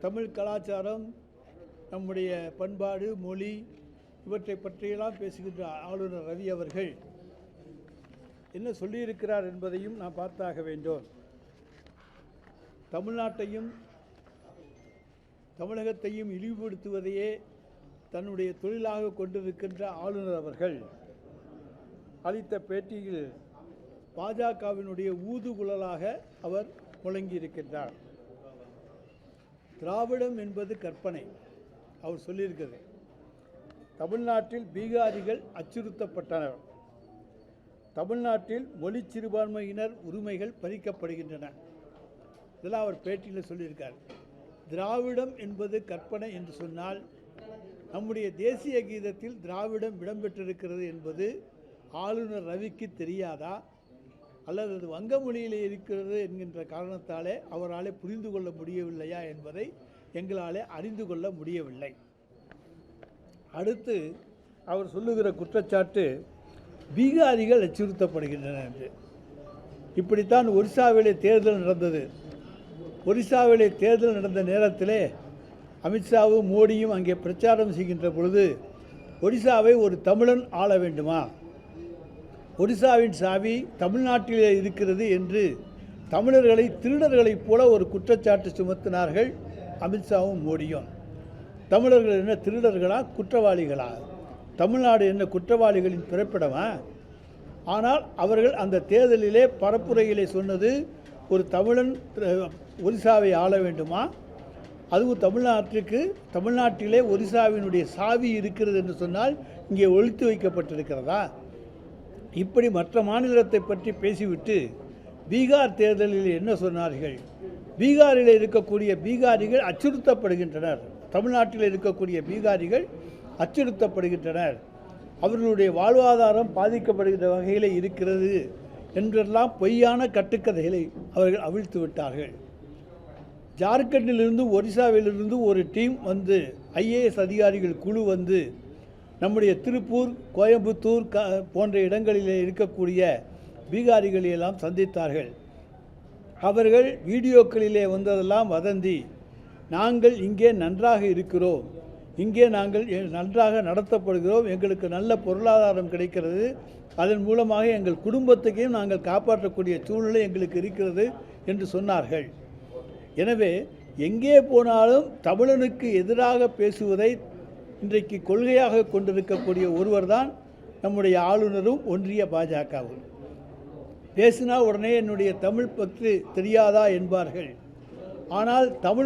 தமிழ் கலாச்சாரம், நம்முடைய பண்பாடு, மொழி இவற்றை பற்றியெல்லாம் பேசுகின்ற ஆளுநர் ரவி அவர்கள் என்ன சொல்லியிருக்கிறார் என்பதையும் நான் பார்த்தாக வேண்டும். தமிழ்நாட்டையும் தமிழகத்தையும் இழிவுபடுத்துவதையே தன்னுடைய தொழிலாக கொண்டிருக்கின்ற ஆளுநர் அவர்கள் அளித்த பேட்டியில் பாஜகவினுடைய ஊதுகுழலாக அவர் முழங்கியிருக்கின்றார். திராவிடம் என்பது கற்பனை அவர் சொல்லியிருக்கிறது. தமிழ்நாட்டில் பீகாரிகள் அச்சுறுத்தப்பட்டனர். தமிழ்நாட்டில் மொழி சிறுபான்மையினர் உரிமைகள் பறிக்கப்படுகின்றன. இதெல்லாம் அவர் பேட்டியில் சொல்லியிருக்கார். திராவிடம் என்பது கற்பனை என்று சொன்னால் நம்முடைய தேசிய கீதத்தில் திராவிடம் இடம்பெற்றிருக்கிறது என்பது ஆளுநர் ரவிக்கு தெரியாதா, அல்லது அது வங்க மொழியிலே இருக்கிறது என்கின்ற காரணத்தாலே அவராலே புரிந்து கொள்ள முடியவில்லையா என்பதை எங்களாலே அறிந்து கொள்ள முடியவில்லை. அடுத்து அவர் சொல்லுகிற குற்றச்சாட்டு பீகாரிகள் அச்சுறுத்தப்படுகின்றன என்று. இப்படித்தான் ஒரிசாவிலே தேர்தல் நடந்தது. ஒரிசாவிலே தேர்தல் நடந்த நேரத்திலே அமித்ஷாவும் மோடியும் அங்கே பிரச்சாரம் செய்கின்ற பொழுது ஒரிசாவை ஒரு தமிழன் ஆள வேண்டுமா, ஒரிசாவின் சாவி தமிழ்நாட்டிலே இருக்கிறது என்று தமிழர்களை திருடர்களைப் போல ஒரு குற்றச்சாட்டு சுமத்தினார்கள் அமித்ஷாவும் மோடியும். தமிழர்கள் என்ன திருடர்களா, குற்றவாளிகளா? தமிழ்நாடு என்ன குற்றவாளிகளின் பிறப்பிடமா? ஆனால் அவர்கள் அந்த தேர்தலிலே பரப்புரையிலே சொன்னது ஒரு தமிழன் ஒரிசாவை ஆள வேண்டுமா, அதுவும் தமிழ்நாட்டிலே ஒரிசாவினுடைய சாவி இருக்கிறது என்று சொன்னால் இங்கே ஒழித்து வைக்கப்பட்டிருக்கிறதா? இப்படி மற்ற மாநிலத்தை பற்றி பேசிவிட்டு பீகார் தேர்தலில் என்ன சொன்னார்கள்? பீகாரில் இருக்கக்கூடிய பீகாரிகள் அச்சுறுத்தப்படுகின்றனர், தமிழ்நாட்டில் இருக்கக்கூடிய பீகாரிகள் அச்சுறுத்தப்படுகின்றனர், அவர்களுடைய வாழ்வாதாரம் பாதிக்கப்படுகின்ற வகையில் இருக்கிறது என்றெல்லாம் பொய்யான கட்டுக்கதைகளை அவர்கள் அவிழ்த்து விட்டார்கள். ஜார்க்கண்டிலிருந்து ஒரிசாவிலிருந்து ஒரு டீம் வந்து ஐஏஎஸ் அதிகாரிகள் குழு வந்து நம்முடைய திருப்பூர், கோயம்புத்தூர் போன்ற இடங்களிலே இருக்கக்கூடிய பீகாரிகளெல்லாம் சந்தித்தார்கள். அவர்கள் வீடியோக்களிலே வந்ததெல்லாம் வதந்தி. நாங்கள் இங்கே நன்றாக இருக்கிறோம், இங்கே நாங்கள் நன்றாக நடத்தப்படுகிறோம், எங்களுக்கு நல்ல பொருளாதாரம் கிடைக்கிறது, அதன் மூலமாக எங்கள் குடும்பத்துக்கையும் நாங்கள் காப்பாற்றக்கூடிய சூழ்நிலை எங்களுக்கு இருக்கிறது என்று சொன்னார்கள். எனவே எங்கே போனாலும் தமிழனுக்கு எதிராக பேசுவதை இன்றைக்கு கொள்கையாக கொண்டிருக்கக்கூடிய ஒருவர் தான் நம்முடைய ஆளுநரும் ஒன்றிய பாஜகவும். பேசினா உடனே என்னுடைய தமிழ் பற்றி தெரியாதா என்பார்கள். ஆனால் தமிழ்